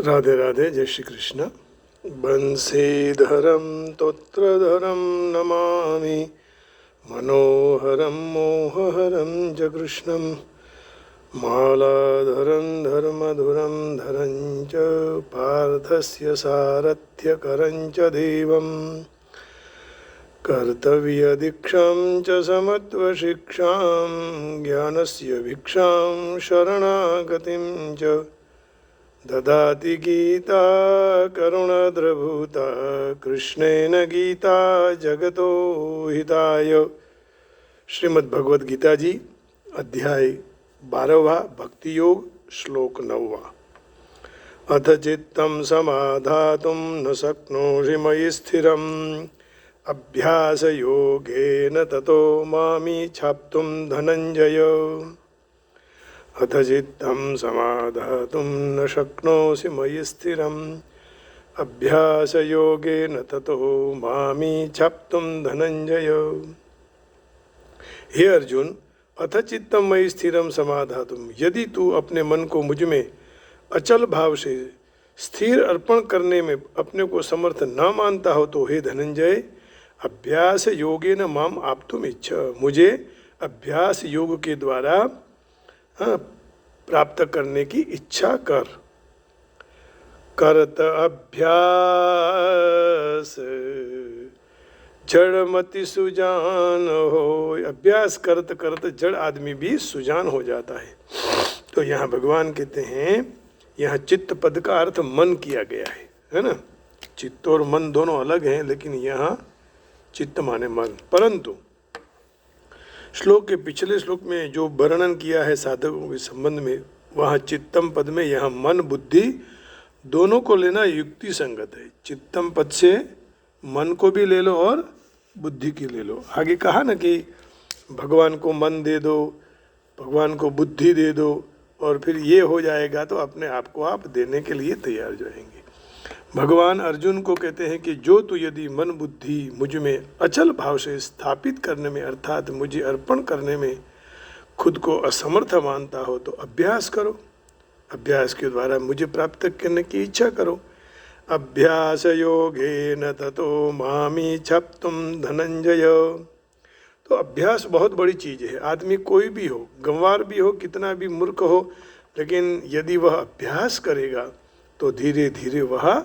राधे राधे, जय श्री कृष्ण। बंशीधरम तोत्रधरम नमामि मनोहरम मोहहरम च कृष्णम मालाधरं धर्मधुरं धरं च पार्थस्य सारथ्यकरं च देवं कर्तव्यदीक्षां च समत्वशिक्षां ज्ञानस्य भिक्षां शरणागतिं च ददाति गीता करुणद्रभूता कृष्णेन गीता जगतो हिताय। श्रीमद् भगवद गीता जी अध्याय 12वां भक्ति योग श्लोक 9वां। अथ चित्तं समाधातुं न शक्नोषि मयि स्थिरम् अभ्यासयोगेन ततो मामि छाप्तुं धनञ्जय। अथ चित्तं समाधातुं न शक्नोषि मयि स्थिरम् अभ्यासयोगेन ततो मामि छाप्तुं धनञ्जय। हे अर्जुन, अथ चित्तम मयि स्थिरम समाधातुम, यदि तू अपने मन को मुझ में अचल भाव से स्थिर अर्पण करने में अपने को समर्थ न मानता हो तो हे धनंजय, अभ्यास योगेन माम आप्तुम इच्छा, मुझे अभ्यास योग के द्वारा प्राप्त करने की इच्छा कर। करत अभ्यास जड़ मति सुजान हो, अभ्यास करत करत जड़ आदमी भी सुजान हो जाता है। तो यहाँ भगवान कहते हैं, यहाँ चित्त पद का अर्थ मन किया गया है ना। चित्त और मन दोनों अलग हैं, लेकिन यहाँ चित्त माने मन। परंतु श्लोक के पिछले श्लोक में जो वर्णन किया है साधकों के संबंध में, वहाँ चित्तम पद में यहाँ मन बुद्धि दोनों को लेना युक्ति संगत है। चित्तम पद से मन को भी ले लो और बुद्धि की ले लो। आगे कहा ना कि भगवान को मन दे दो, भगवान को बुद्धि दे दो, और फिर ये हो जाएगा तो अपने आप को आप देने के लिए तैयार हो जाएंगे। भगवान अर्जुन को कहते हैं कि जो तू यदि मन बुद्धि मुझ में अचल भाव से स्थापित करने में, अर्थात मुझे अर्पण करने में खुद को असमर्थ मानता हो तो अभ्यास करो, अभ्यास के द्वारा मुझे प्राप्त करने की इच्छा करो। अभ्यास योगेन ततो मामि छाप्तुं धनंजय। तो अभ्यास बहुत बड़ी चीज़ है। आदमी कोई भी हो, गंवार भी हो, कितना भी मूर्ख हो, लेकिन यदि वह अभ्यास करेगा तो धीरे धीरे वह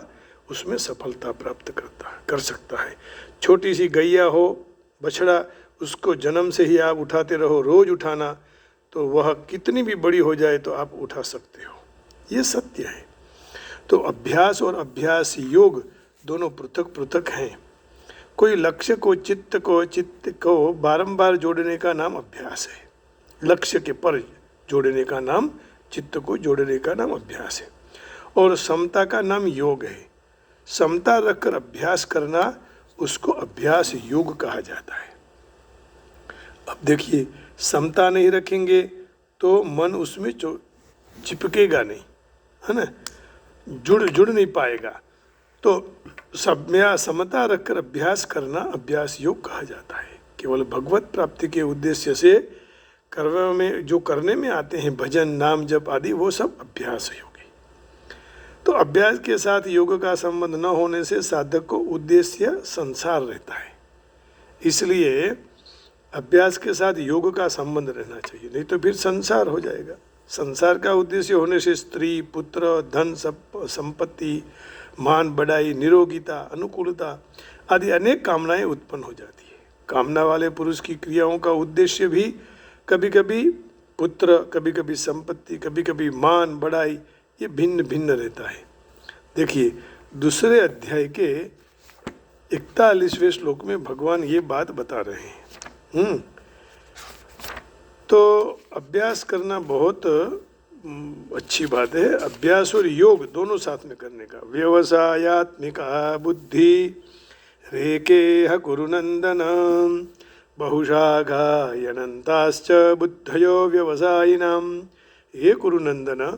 उसमें सफलता प्राप्त कर सकता है। छोटी सी गैया हो, बछड़ा, उसको जन्म से ही आप उठाते रहो, रोज उठाना, तो वह कितनी भी बड़ी हो जाए तो आप उठा सकते हो। ये सत्य है। तो अभ्यास और अभ्यास योग दोनों पृथक पृथक हैं। कोई लक्ष्य को चित्त को बारंबार जोड़ने का नाम अभ्यास है। लक्ष्य के पर जोड़ने का नाम, चित्त को जोड़ने का नाम अभ्यास है। और समता का नाम योग है। समता रखकर अभ्यास करना, उसको अभ्यास योग कहा जाता है। अब देखिए, समता नहीं रखेंगे तो मन उसमें चिपकेगा नहीं, है ना, जुड़ नहीं पाएगा। तो समता रखकर अभ्यास करना अभ्यास योग कहा जाता है। केवल भगवत प्राप्ति के उद्देश्य से कर्म में जो करने में आते हैं, भजन, नाम, जप आदि, वो सब अभ्यास योग है। तो अभ्यास के साथ योग का संबंध न होने से साधक को उद्देश्य संसार रहता है। इसलिए अभ्यास के साथ योग का संबंध रहना चाहिए, नहीं तो फिर संसार हो जाएगा। संसार का उद्देश्य होने से स्त्री, पुत्र, धन, संपत्ति, मान, बढ़ाई, निरोगिता, अनुकूलता आदि अनेक कामनाएं उत्पन्न हो जाती है। कामना वाले पुरुष की क्रियाओं का उद्देश्य भी कभी कभी पुत्र, कभी कभी संपत्ति, कभी कभी मान, बढ़ाई, ये भिन्न भिन्न रहता है। देखिए, दूसरे अध्याय के 41वें श्लोक में भगवान ये बात बता रहे हैं। तो अभ्यास करना बहुत अच्छी बात है। अभ्यास और योग दोनों साथ में करने का। व्यवसायात्मिका बुद्धि रेके कुरुनंदन बहुशाखायनन्ताश्च बुद्धयो व्यवसायिनां। हे कुरुनंदन,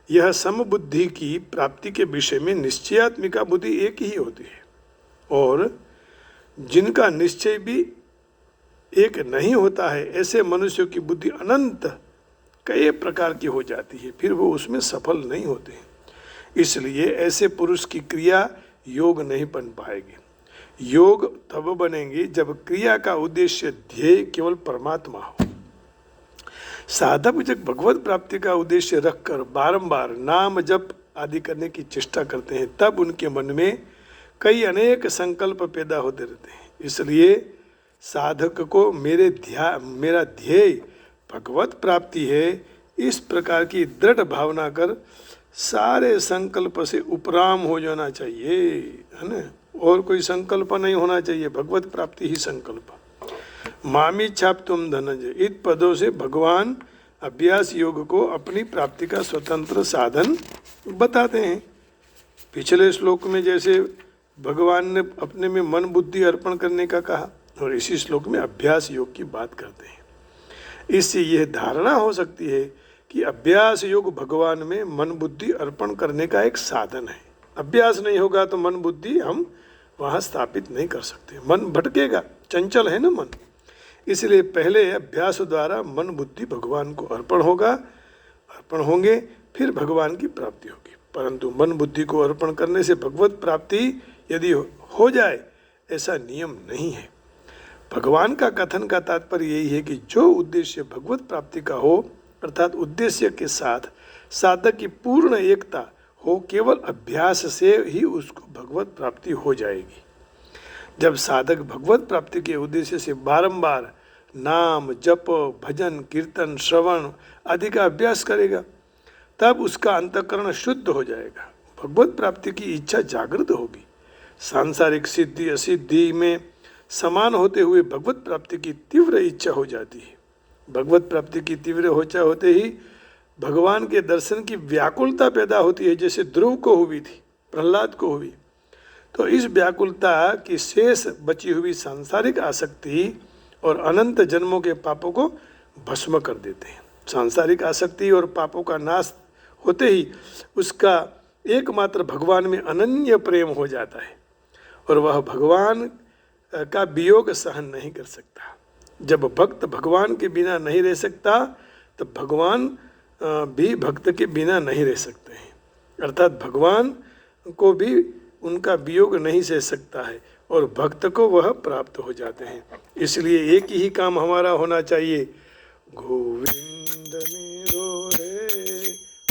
यह समबुद्धि की प्राप्ति के विषय में निश्चयात्मिका बुद्धि एक ही होती है, और जिनका निश्चय भी एक नहीं होता है, ऐसे मनुष्यों की बुद्धि अनंत कई प्रकार की हो जाती है, फिर वो उसमें सफल नहीं होते हैं। इसलिए ऐसे पुरुष की क्रिया योग नहीं बन पाएगी। योग तब बनेंगी जब क्रिया का उद्देश्य ध्येय केवल परमात्मा हो। साधक जब भगवत प्राप्ति का उद्देश्य रखकर बारंबार नाम जप आदि करने की चेष्टा करते हैं, तब उनके मन में कई अनेक संकल्प पैदा होते रहते हैं। इसलिए साधक को मेरा ध्येय भगवत प्राप्ति है, इस प्रकार की दृढ़ भावना कर सारे संकल्प से उपराम हो जाना चाहिए, है ना। और कोई संकल्प नहीं होना चाहिए, भगवत प्राप्ति ही संकल्प। मामी छाप तुम धनंजय, इत पदों से भगवान अभ्यास योग को अपनी प्राप्ति का स्वतंत्र साधन बताते हैं। पिछले श्लोक में जैसे भगवान ने अपने में मन बुद्धि अर्पण करने का कहा, और इसी श्लोक में अभ्यास योग की बात करते हैं। इससे यह धारणा हो सकती है कि अभ्यास योग भगवान में मन बुद्धि अर्पण करने का एक साधन है। अभ्यास नहीं होगा तो मन बुद्धि हम वहाँ स्थापित नहीं कर सकते, मन भटकेगा, चंचल है ना मन। इसलिए पहले अभ्यास द्वारा मन बुद्धि भगवान को अर्पण होंगे, फिर भगवान की प्राप्ति होगी। परंतु मन बुद्धि को अर्पण करने से भगवत प्राप्ति यदि हो जाए, ऐसा नियम नहीं है। भगवान का कथन का तात्पर्य यही है कि जो उद्देश्य भगवत प्राप्ति का हो, अर्थात उद्देश्य के साथ साधक की पूर्ण एकता हो, केवल अभ्यास से ही उसको भगवत प्राप्ति हो जाएगी। जब साधक भगवत प्राप्ति के उद्देश्य से बारंबार नाम जप भजन कीर्तन श्रवण आदि का अभ्यास करेगा, तब उसका अंतःकरण शुद्ध हो जाएगा, भगवत प्राप्ति की इच्छा जागृत होगी। सांसारिक सिद्धि असिद्धि में समान होते हुए भगवत प्राप्ति की तीव्र इच्छा हो जाती है। भगवत प्राप्ति की तीव्र इच्छा होते ही भगवान के दर्शन की व्याकुलता पैदा होती है, जैसे ध्रुव को हुई थी, प्रहलाद को हुई। तो इस व्याकुलता की शेष बची हुई सांसारिक आसक्ति और अनंत जन्मों के पापों को भस्म कर देते हैं। सांसारिक आसक्ति और पापों का नाश होते ही उसका एकमात्र भगवान में अनन्य प्रेम हो जाता है, और वह भगवान का वियोग सहन नहीं कर सकता। जब भक्त भगवान के बिना नहीं रह सकता, तब भगवान भी भक्त के बिना नहीं रह सकते हैं। अर्थात भगवान को भी उनका वियोग नहीं सह सकता है, और भक्त को वह प्राप्त हो जाते हैं। इसलिए एक ही काम हमारा होना चाहिए, गोविंद मेरो है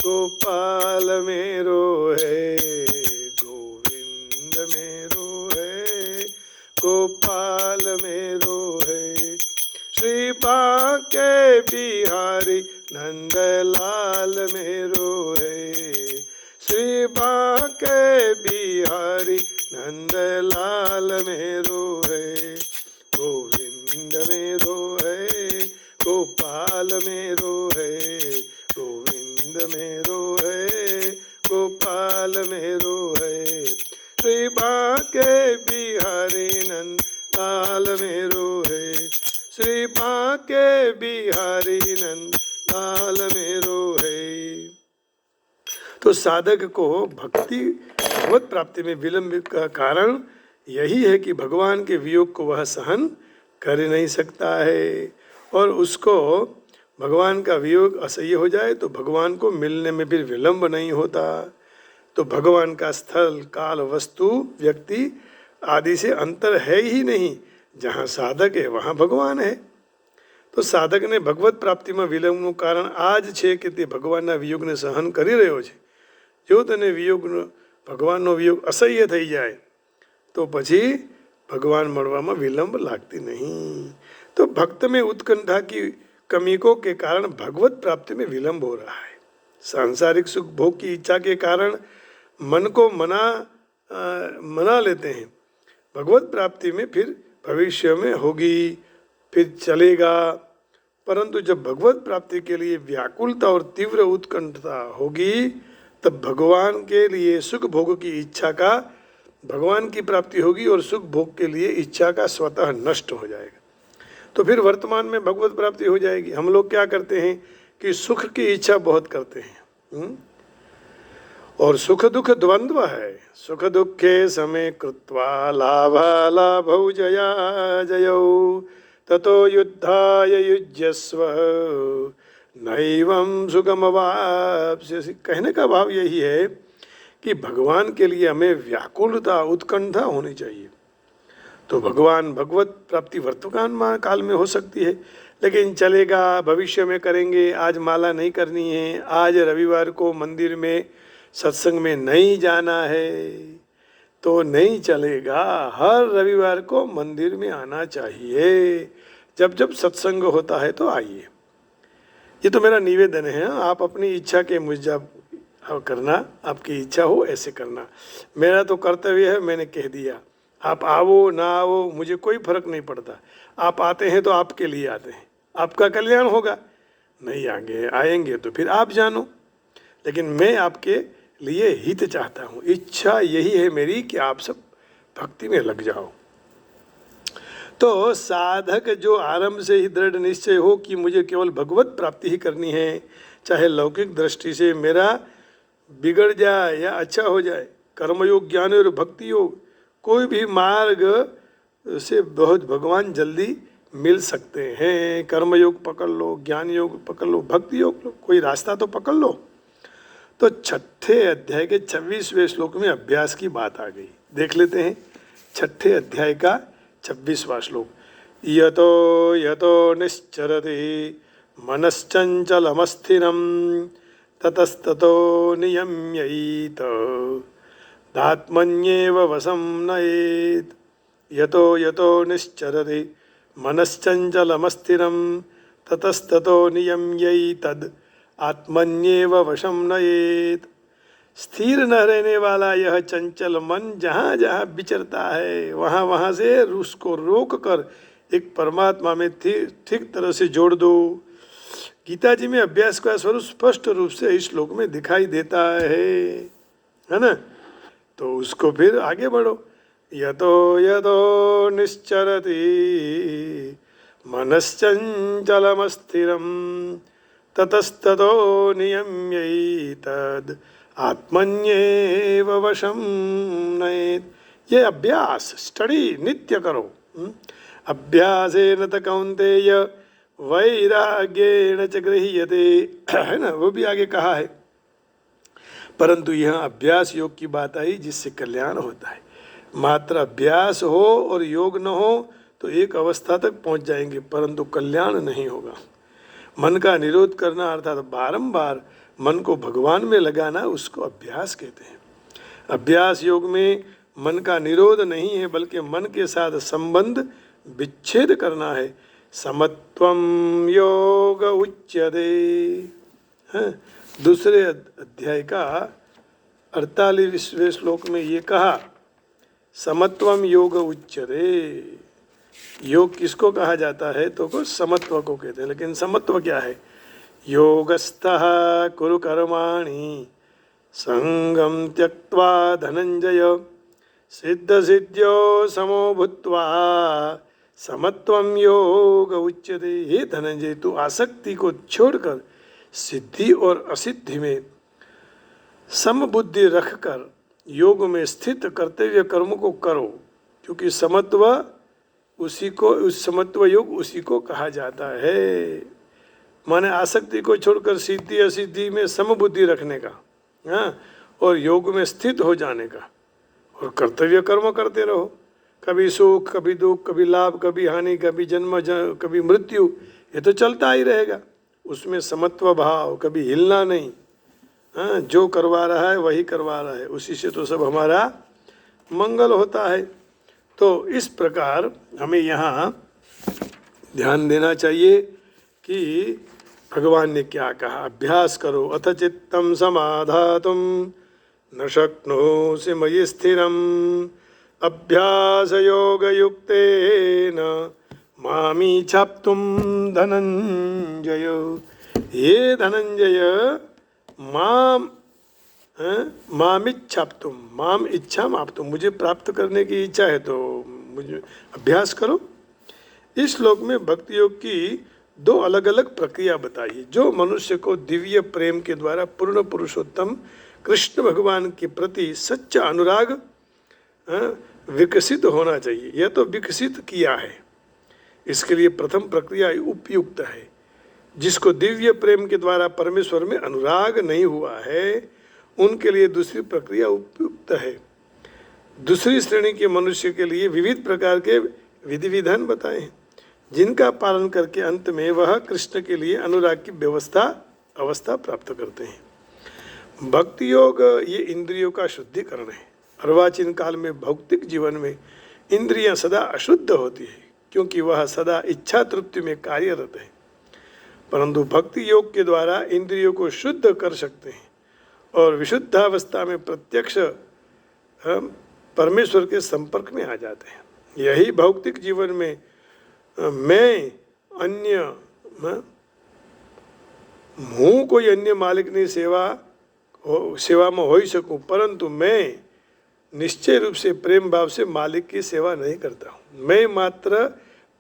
गोपाल मेरो है, गोविंद मेरो है गोपाल मेरो है, श्री बांके बिहारी नंदलाल मेरो है, श्री बांके बिहारी नंदलाल मेरो है, गोविंद मेरो है गोपाल मेरो है, गोविंद मेरो है गोपाल मेरो है, श्री बांके बिहारी नंदलाल मेरो है, श्री बांके बिहारी नंदलाल मेरो है। तो साधक को भगवत प्राप्ति में विलंब का कारण यही है कि भगवान के वियोग को वह सहन कर नहीं सकता है, और उसको भगवान का वियोग असह्य हो जाए तो भगवान को मिलने में फिर विलंब नहीं होता। तो भगवान का स्थल काल वस्तु व्यक्ति आदि से अंतर है ही नहीं, जहाँ साधक है वहाँ भगवान है। तो સાધક ને ભગવત પ્રાપ્તિમાં વિલંબનું કારણ આ જ છે કે તે ભગવાનના વિયોગને સહન કરી રહ્યો છે। જો તને વિયોગનો ભગવાનનો વિયોગ અસહ્ય થઈ જાય તો પછી ભગવાન મળવામાં વિલંબ लागती नहीं। तो भक्त में उत्कंठा की कमी को के कारण भगवत प्राप्ति में विलंब हो रहा है। सांसारिक सुख भोग की इच्छा के कारण मन को मना लेते हैं। भगवत प्राप्ति में फिर भविष्य में होगी, फिर चलेगा, परंतु जब भगवत प्राप्ति के लिए व्याकुलता और तीव्र उत्कंठा होगी तब भगवान के लिए सुख भोग की इच्छा का भगवान की प्राप्ति होगी और सुख भोग के लिए इच्छा का स्वतः नष्ट हो जाएगा। तो फिर वर्तमान में भगवत प्राप्ति हो जाएगी। हम लोग क्या करते हैं कि सुख की इच्छा बहुत करते हैं, और सुख दुख द्वंद्व है। सुख दुखे समय कृत्वा लाभौ जया जयौ ततो युद्धाय युज्यस्व नैवं सुखमवाप्स्यसि। कहने का भाव यही है कि भगवान के लिए हमें व्याकुलता, उत्कंठा होनी चाहिए। तो भगवान भगवत प्राप्ति वर्तमान काल में हो सकती है, लेकिन चलेगा, भविष्य में करेंगे, आज माला नहीं करनी है, आज रविवार को मंदिर में सत्संग में नहीं जाना है, तो नहीं चलेगा। हर रविवार को मंदिर में आना चाहिए, जब जब सत्संग होता है तो आइए। ये तो मेरा निवेदन है। आप अपनी इच्छा के मुजब करना, आपकी इच्छा हो ऐसे करना। मेरा तो कर्तव्य है, मैंने कह दिया। आप आओ ना आओ मुझे कोई फर्क नहीं पड़ता। आप आते हैं तो आपके लिए आते हैं, आपका कल्याण होगा। नहीं आगे आएंगे तो फिर आप जानो, लेकिन मैं आपके लिए हित चाहता हूँ। इच्छा यही है मेरी कि आप सब भक्ति में लग जाओ। तो साधक जो आरंभ से ही दृढ़ निश्चय हो कि मुझे केवल भगवत प्राप्ति ही करनी है, चाहे लौकिक दृष्टि से मेरा बिगड़ जाए या अच्छा हो जाए, कर्मयोग, ज्ञान और भक्ति योग, कोई भी मार्ग से बहुत भगवान जल्दी मिल सकते हैं। कर्मयोग पकड़ लो, ज्ञान योग पकड़ लो, भक्ति योग, कोई रास्ता तो पकड़ लो। तो छठे अध्याय के 26वें श्लोक में अभ्यास की बात आ गई। देख लेते हैं छठे अध्याय का 26वां श्लोक। यतो यतो निश्चरति मनश्चंचलमस्थिरं ततस्ततो नियम्यैत दात्मन्येव वशं नयेत्। यतो यतो निश्चरति मनश्चंचलमस्थिरं ततस्ततो नियम्यैतद् आत्मन्येव वशं नयेत्। स्थिर न रहने वाला यह चंचल मन जहाँ जहाँ विचरता है, वहाँ वहाँ से उसको रोक कर एक परमात्मा में ठीक तरह से जोड़ दो। गीता जी में अभ्यास का स्वरूप स्पष्ट रूप से इस श्लोक में दिखाई देता है ना। तो उसको फिर आगे बढ़ो। यतो यतो निश्चरति मनश्चंचलमस्थिरं ततस्ततो नियम्यैतद् आत्मन्येव वशं नयेत्। ये अभ्यास स्टडी नित्य करो। अभ्यासेन त कौन्तेय वैराग्येण च गृह्यते, है ना, वो भी आगे कहा है। परंतु यह अभ्यास योग की बात आई जिससे कल्याण होता है। मात्र अभ्यास हो और योग न हो तो एक अवस्था तक पहुंच जाएंगे, परंतु कल्याण नहीं होगा। मन का निरोध करना अर्थात बारंबार मन को भगवान में लगाना, उसको अभ्यास कहते हैं। अभ्यास योग में मन का निरोध नहीं है, बल्कि मन के साथ संबंध विच्छेद करना है। समत्वम योग उच्यते। दूसरे अध्याय का 48वें श्लोक में ये कहा, समत्वम योग उच्यते। योग किसको कहा जाता है? तो को समत्व को कहते हैं। लेकिन समत्व क्या है? योगस्थः कुरु कर्माणि संगम त्यक्त्वा धनंजय सिद्ध सिद्ध्यो समो भूत्वा समत्वम योग उच्यते। हे धनंजय, तू आसक्ति को छोड़कर सिद्धि और असिद्धि में समबुद्धि रखकर योग में स्थित कर्तव्य कर्म को करो, क्योंकि समत्व उसी को, उस समत्व योग उसी को कहा जाता है। माने आसक्ति को छोड़कर सिद्धि असिद्धि में समबुद्धि रखने का, हाँ, और योग में स्थित हो जाने का, और कर्तव्य कर्म करते रहो। कभी सुख, कभी दुख, कभी लाभ, कभी हानि, कभी जन्म, कभी मृत्यु, ये तो चलता ही रहेगा। उसमें समत्व भाव, कभी हिलना नहीं। हाँ, जो करवा रहा है वही करवा रहा है, उसी से तो सब हमारा मंगल होता है। तो इस प्रकार हमें यहाँ ध्यान देना चाहिए कि भगवान ने क्या कहा। अभ्यास करो। अथ चित्तं समाधातुं न शक्नोषि मयि स्थिरम् अभ्यास योग युक्तेन मामी छाप्तुं धनंजय। ये धनंजय मामिच्छाप्तुम, माम इच्छा माप्तुम, मुझे प्राप्त करने की इच्छा है तो मुझे अभ्यास करो। इस श्लोक में भक्ति योग की दो अलग अलग प्रक्रिया बताई है, जो मनुष्य को दिव्य प्रेम के द्वारा पूर्ण पुरुषोत्तम कृष्ण भगवान के प्रति सच्चा अनुराग विकसित होना चाहिए। यह तो विकसित किया है। इसके लिए प्रथम प्रक्रिया उपयुक्त है। जिसको दिव्य प्रेम के द्वारा परमेश्वर में अनुराग नहीं हुआ है, उनके लिए दूसरी प्रक्रिया उपयुक्त है। दूसरी श्रेणी के मनुष्य के लिए विविध प्रकार के विधि विधान बताए हैं, जिनका पालन करके अंत में वह कृष्ण के लिए अनुराग की अवस्था प्राप्त करते हैं। भक्ति योग ये इंद्रियों का शुद्धिकरण है। अर्वाचीन काल में भौतिक जीवन में इंद्रियां सदा अशुद्ध होती है, क्योंकि वह सदा इच्छा तृप्ति में कार्यरत है। परंतु भक्ति योग के द्वारा इंद्रियों को शुद्ध कर सकते हैं और विशुद्धावस्था में प्रत्यक्ष परमेश्वर के संपर्क में आ जाते हैं। यही भौतिक जीवन में मैं अन्य हूँ, कोई अन्य मालिक नहीं सेवा में हो ही सकूँ, परंतु मैं निश्चय रूप से प्रेम भाव से मालिक की सेवा नहीं करता हूँ। मैं मात्र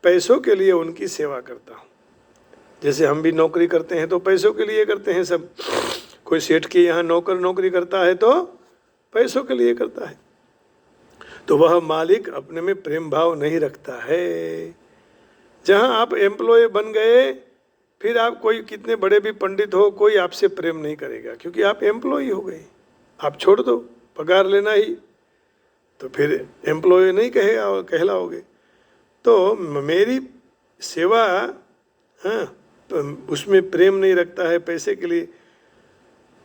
पैसों के लिए उनकी सेवा करता हूँ। जैसे हम भी नौकरी करते हैं तो पैसों के लिए करते हैं सब। कोई सेठ के यहाँ नौकरी करता है तो पैसों के लिए करता है, तो वह मालिक अपने में प्रेम भाव नहीं रखता है। जहाँ आप एम्प्लॉय बन गए, फिर आप कोई कितने बड़े भी पंडित हो, कोई आपसे प्रेम नहीं करेगा, क्योंकि आप एम्प्लॉय हो गए। आप छोड़ दो पगार लेना ही, तो फिर एम्प्लॉय नहीं कहलाओगे। तो मेरी सेवा, हाँ, उसमें प्रेम नहीं रखता है पैसे के लिए,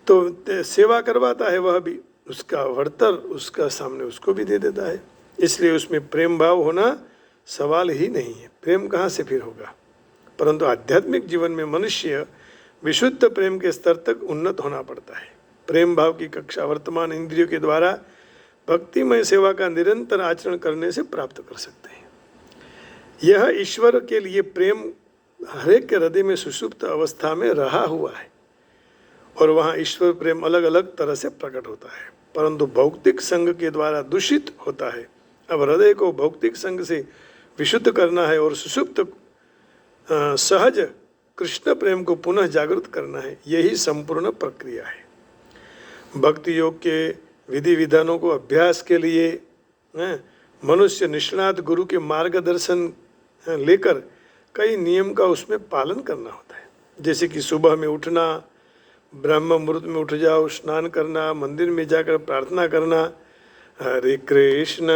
तो सेवा करवाता है वह भी, उसका वर्तर उसका सामने उसको भी दे देता है। इसलिए उसमें प्रेम भाव होना सवाल ही नहीं है। प्रेम कहाँ से फिर होगा। परंतु आध्यात्मिक जीवन में मनुष्य विशुद्ध प्रेम के स्तर तक उन्नत होना पड़ता है। प्रेम भाव की कक्षा वर्तमान इंद्रियों के द्वारा भक्तिमय सेवा का निरंतर आचरण करने से प्राप्त कर सकते हैं। यह ईश्वर के लिए प्रेम हरेक के हृदय में सुषुप्त अवस्था में रहा हुआ है, और वहाँ ईश्वर प्रेम अलग अलग तरह से प्रकट होता है, परंतु भौतिक संग के द्वारा दूषित होता है। अब हृदय को भौतिक संग से विशुद्ध करना है और सुषुप्त सहज कृष्ण प्रेम को पुनः जागृत करना है। यही संपूर्ण प्रक्रिया है। भक्ति योग के विधि विधानों को अभ्यास के लिए मनुष्य निष्णात गुरु के मार्गदर्शन लेकर कई नियम का उसमें पालन करना होता है। जैसे कि सुबह में उठना, ब्रह्म मुहूर्त में उठ जाओ, स्नान करना, मंदिर में जाकर प्रार्थना करना, हरे कृष्ण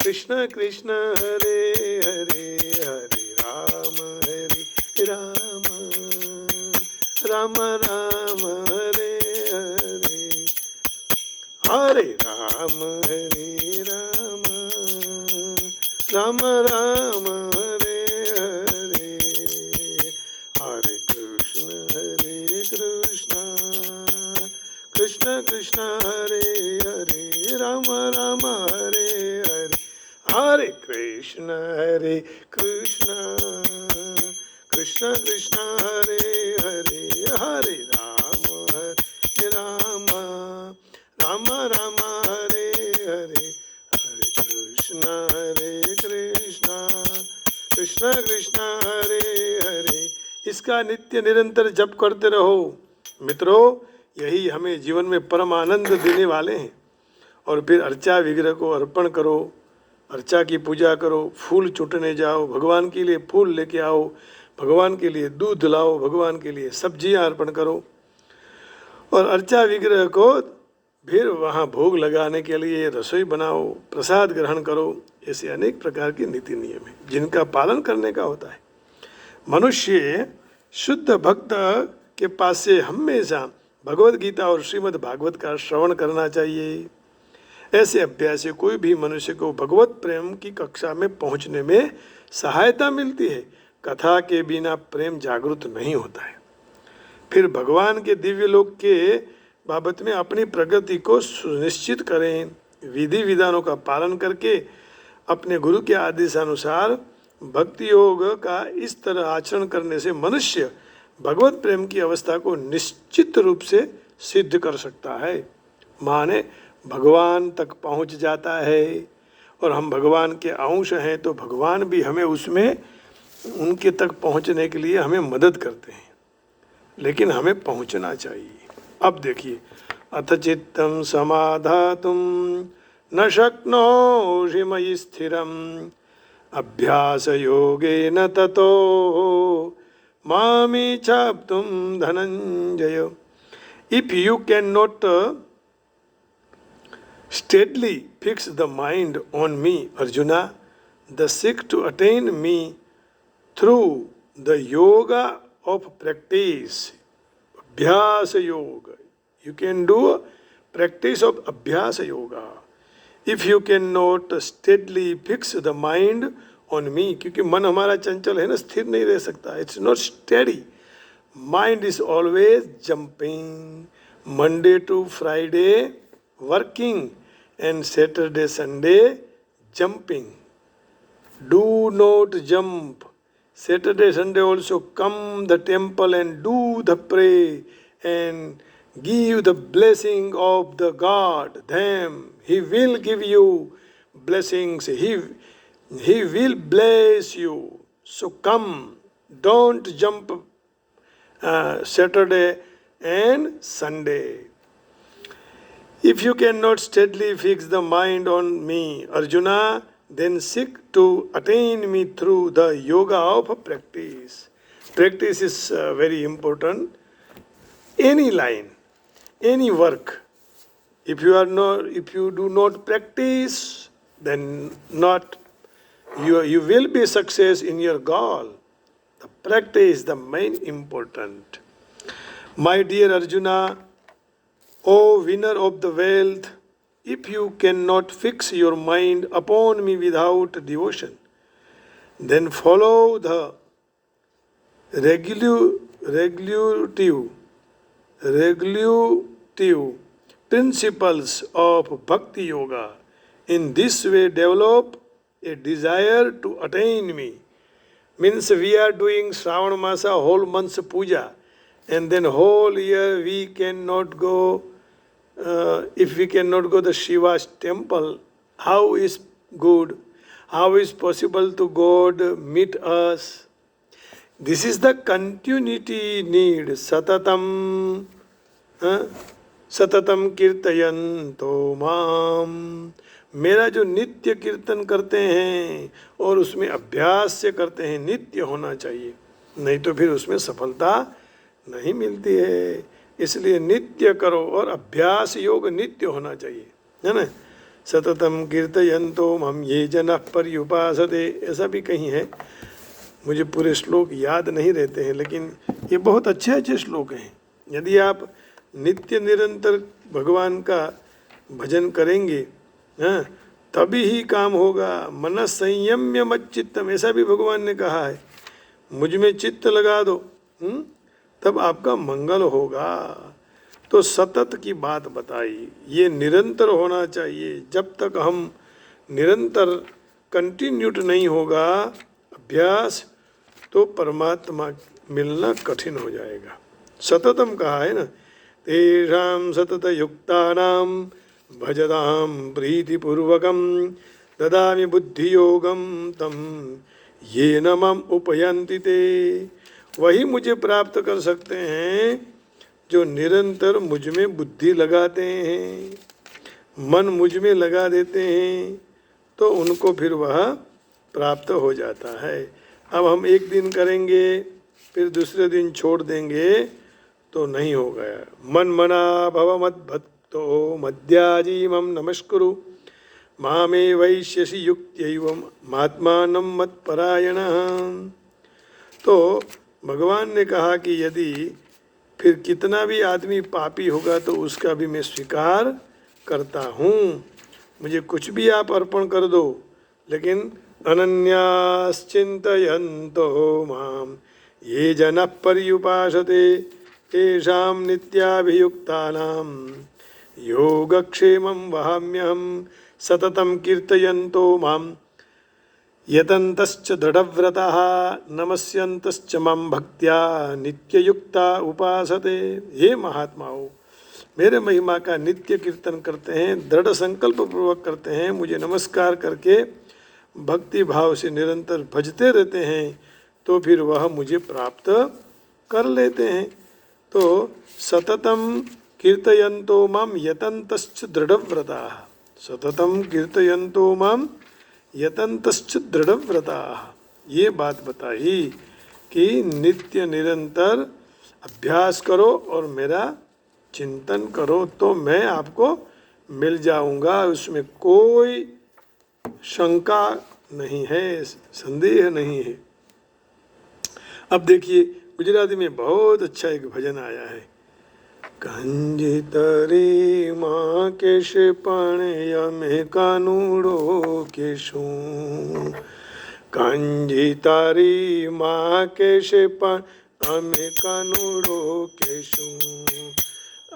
कृष्ण कृष्ण हरे हरे, हरे राम राम राम हरे हरे, हरे राम राम राम हरे हरे, हरे कृष्ण कृष्ण कृष्ण हरे हरे, राम राम हरे हरे, हरे कृष्ण कृष्ण कृष्ण हरे हरे, हरे राम राम राम हरे हरे, हरे कृष्ण कृष्ण कृष्ण हरे हरे। इसका नित्य निरंतर जप करते रहो मित्रों। यही हमें जीवन में परम आनंद देने वाले हैं। और फिर अर्चा विग्रह को अर्पण करो, अर्चा की पूजा करो, फूल चुटने जाओ, भगवान के लिए फूल लेके आओ, भगवान के लिए दूध लाओ, भगवान के लिए सब्जियां अर्पण करो, और अर्चा विग्रह को फिर वहाँ भोग लगाने के लिए रसोई बनाओ, प्रसाद ग्रहण करो। ऐसे अनेक प्रकार के नीति नियम हैं जिनका पालन करने का होता है। मनुष्य शुद्ध भक्त के पास से हमेशा भगवद गीता और श्रीमद् भागवत का श्रवण करना चाहिए। ऐसे अभ्यास से कोई भी मनुष्य को भगवत प्रेम की कक्षा में पहुंचने में सहायता मिलती है। कथा के बिना प्रेम जागृत नहीं होता है। फिर भगवान के दिव्य लोक के बाबत में अपनी प्रगति को सुनिश्चित करें। विधि विधानों का पालन करके अपने गुरु के आदेशानुसार भक्ति योग का इस तरह आचरण करने से मनुष्य भगवत प्रेम की अवस्था को निश्चित रूप से सिद्ध कर सकता है। माने भगवान तक पहुंच जाता है, और हम भगवान के अंश हैं तो भगवान भी हमें उसमें उनके तक पहुंचने के लिए हमें मदद करते हैं, लेकिन हमें पहुंचना चाहिए। अब देखिए, अथ चित्तं समाधातुं न शक्नोषि मयि स्थिरम् अभ्यास योगेन ततो मामे चाप्तुम Dhananjay. If you cannot steadily fix the mind on me, Arjuna, the seek to attain me through the yoga of practice, Abhyasa yoga. You can do practice of Abhyasa yoga. If you cannot steadily fix the mind on me, क्योंकि मन हमारा चंचल है ना, स्थिर नहीं रह सकता, it's not steady. Mind is always jumping. Monday to Friday working and Saturday Sunday jumping. Do not jump. Saturday Sunday also come the temple and do the pray and give the blessing of the God. Them He will give you blessings. He will bless you. So come, don't jump Saturday and Sunday. If you cannot steadily fix the mind on me, Arjuna, then seek to attain me through the yoga of practice. Practice is very important. Any line, any work. If you do not practice, then you will be success in your goal. The practice is the main important. My dear Arjuna, O winner of the wealth, if you cannot fix your mind upon me without devotion, then follow the regulative principles of Bhakti Yoga. In this way, develop a desire to attain me. Means we are doing Shravan Masa whole month's puja, and then whole year we cannot go. If we cannot go to Shiva's temple, how is good? How is possible to God meet us? This is the continuity need. Satatam कीर्तयन्तो माम। मेरा जो नित्य कीर्तन करते हैं और उसमें अभ्यास से करते हैं, नित्य होना चाहिए, नहीं तो फिर उसमें सफलता नहीं मिलती है। इसलिए नित्य करो और अभ्यास योग नित्य होना चाहिए, है ना। सततम कीर्तयन्तो हम ये जनः पर्युपासते, ऐसा भी कहीं है। मुझे पूरे श्लोक याद नहीं रहते हैं, लेकिन ये बहुत अच्छे अच्छे श्लोक हैं। यदि आप नित्य निरंतर भगवान का भजन करेंगे, हाँ, तभी ही काम होगा। मन संयम्य मच्चित्तम, ऐसा भी भगवान ने कहा है, मुझ में चित्त लगा दो, तब आपका मंगल होगा। तो सतत की बात बताई, ये निरंतर होना चाहिए। जब तक हम निरंतर कंटिन्यूट नहीं होगा अभ्यास, तो परमात्मा मिलना कठिन हो जाएगा। सततम कहा है ना, तेषां सतत युक्तानां भजतां प्रीतिपूर्वकं ददामि बुद्धियोगं तं येन माम उपयन्ति ते। वही मुझे प्राप्त कर सकते हैं जो निरंतर मुझ में बुद्धि लगाते हैं, मन मुझ में लगा देते हैं, तो उनको फिर वह प्राप्त हो जाता है। अब हम एक दिन करेंगे फिर दूसरे दिन छोड़ देंगे तो नहीं हो गया। मन मना भव मद्भक्तो मद्याजीमं नमस्कुरु मामे वैश्यसि युक्त्यैवं महात्मानं मत्परायणः। तो भगवान ने कहा कि यदि फिर कितना भी आदमी पापी होगा तो उसका भी मैं स्वीकार करता हूँ। मुझे कुछ भी आप अर्पण कर दो, लेकिन अनन्याश्चिन्तयन्तो माम ये जनः पर्युपासते तेषां नित्याभियुक्तानां योगक्षेमं वहाम्यहं सततं कीर्तयन्तो मां यतन्तश्च दृढव्रताः नमस्यन्तश्च मां भक्त्या नित्ययुक्ता उपासते। हे महात्माओं, मेरे महिमा का नित्य कीर्तन करते हैं, दृढ़ संकल्प पूर्वक करते हैं, मुझे नमस्कार करके भक्ति भाव से निरंतर भजते रहते हैं, तो फिर वह मुझे प्राप्त कर लेते हैं। तो सततम कीर्तयन्तो माम यतन्तश्च दृढ़व्रताः, सततम कीर्तयन्तो माम यतन्तश्च दृढ़व्रताः। ये बात बताई कि नित्य निरंतर अभ्यास करो और मेरा चिंतन करो तो मैं आपको मिल जाऊंगा, उसमें कोई शंका नहीं है, संदेह नहीं है। अब देखिए गुजराती में बहुत अच्छा एक भजन आया है। कांजी तरी माँ केश पण यमे कानूड़ो केशू, कांजी तारी माँ केश पण અમે કાનુડો કેશું,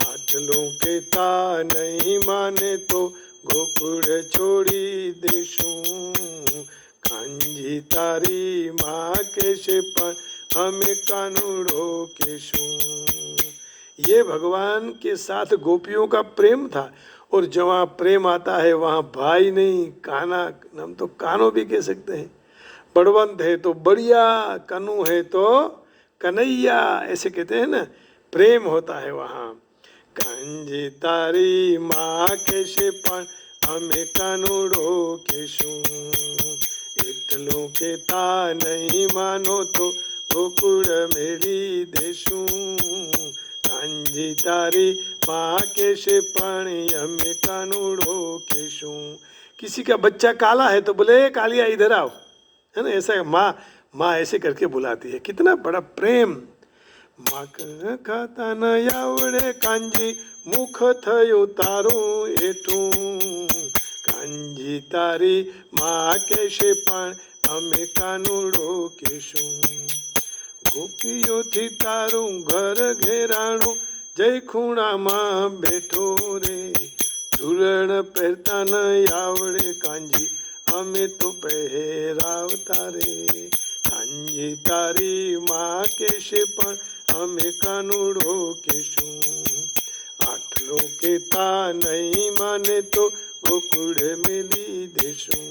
આટલું કેતા નહીં માને તો ગોકુળ છોડી દેશું, કાંજી તારી માँ કેશે પણ અમે कानूड़ो केशू। ये भगवान के साथ गोपियों का प्रेम था, और जहाँ प्रेम आता है वहाँ भाई नहीं काना, हम तो कानो भी कह सकते हैं, बड़वंत है तो बढ़िया, कनु है तो कन्हैया, ऐसे कहते हैं ना, प्रेम होता है वहाँ। कांजी तारी माँ केशे पण हमें कानूड़ो केशू, इतलों केता नहीं मानो तो गोकुड़ मेरी देशू, कांजी तारी माँ केशे पण हमें कानूड़ो केशू। किसी का बच्चा काला है तो बोले कालिया इधर आओ, है ना, ऐसा माँ ऐसे करके बुलाती है, कितना बड़ा प्रेम। माखण खाता न आवड़े कांजी मुख थयो तारू एठू, कांजी तारी माँ केशे पण અમે કાનુડો કેશું, ગોપીઓથી તારું ઘર ઘેરાણું જય ખૂણામાં બેઠો રે, ઝૂલણ પહેરતા ન આવડે કાંજી અમે તો પહેરાવતા રે, કાંજી તારી માँ કેશે પણ અમે કાનુડો કેશું, આટલો કેતા નહીં માને તો ગોકુળ મેલી દેશું,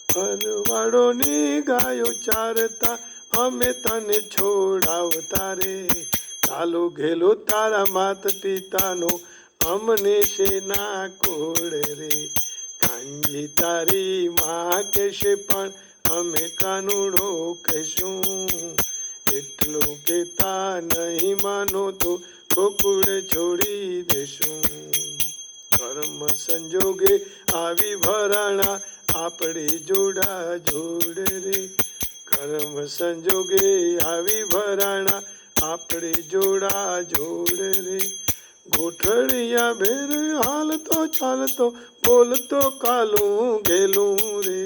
ભરવાડોની ગાયો ચારતા અમે તને છોડાવતા રે, કાલો ઘેલો તારા માત પિતાનો અમને શેના કોડ રે, કાંજી તારી માँ કેશે પણ અમે કાનુડો કહેશું, એટલો કેતા નહીં માનો તો ગોકુળ છોડી દેશું, કર્મ સંજોગે આવી ભરાણા આપણી જોડા જોડ રે, કર્મ સંજોગે આવી ભરાણા આપણી જોડા જોડ રે, ગોઠડિયા ભેર હાલતો ચાલતો બોલતો કાલું ગેલું રે,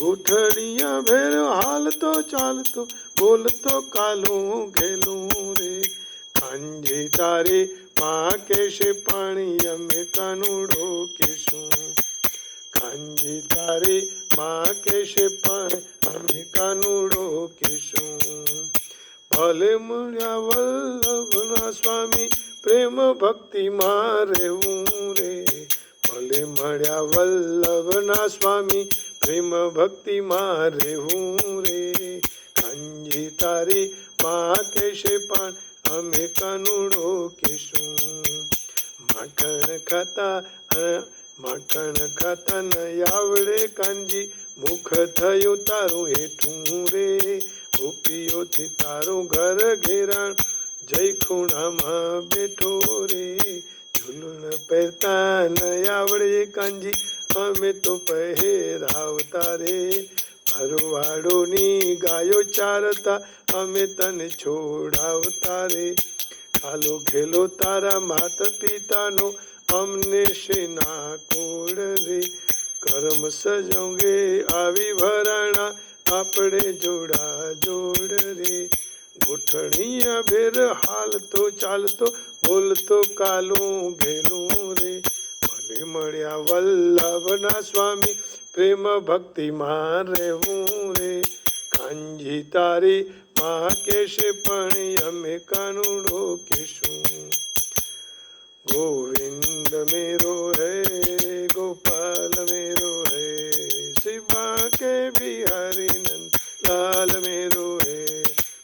ગોઠડિયા ભેર હાલતો ચાલતો બોલતો કાલું ગેલું રે, કાંજી તારી માँ કેશે પાણી અમે કાનુડો કેશું, કાંજી તારી માँ કેશે પણ અમે કાનુડો કેશું, ભલે મળ્યા વલ્લભના સ્વામી પ્રેમ ભક્તિમાં રહેવું રે, ભલે મળ્યા વલ્લભના સ્વામી પ્રેમ ભક્તિમાં રહેવું રે, કાંજી તારી માँ કેશે પણ અમે કાનુડો કેશું, માખણ ખાતા ન આવડે કાંજી મુખ થયું તારું હેઠું રે, ગોપીઓથી તારું ઘર ઘેરાણ જય ખૂણામાં બેઠો રે, ઝૂલણ પહેરતા ન આવડે કાંજી અમે તો પહેરાવતા રે, ભરવાડોની ગાયો ચારતા અમે તને છોડાવતા રે, કાલો ઘેલો તારા માત પિતાનો અમને શેના કોડ રે, કર્મ સજોગે આવી ભરાણા આપણે જોડા જોડ રે, ગોઠણિયા ભેર હાલતો ચાલતો બોલતો કાલું ઘેલું રે, ભલે મળ્યા વલ્લભના સ્વામી પ્રેમ ભક્તિમાં રહેવું રે, કાંજી તારી માँ કેશે પણ અમે કાનુડો કેશું, गोविंद मेरो है गोपाल मेरो है, शिवा के बिहारी नंद लाल मेरो है,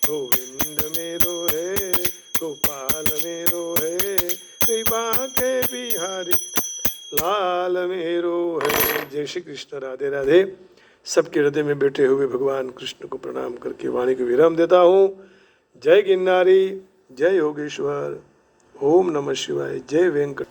गोविंद मेरो है गोपाल मेरो है, शिवा के बिहारी लाल मेरो है। जय श्री कृष्ण, राधे राधे। सबके हृदय में बैठे हुए भगवान कृष्ण को प्रणाम करके वाणी को विराम देता हूँ। जय गिरनारी, जय योगेश्वर, ओम नमः शिवाय, जय वेंकट।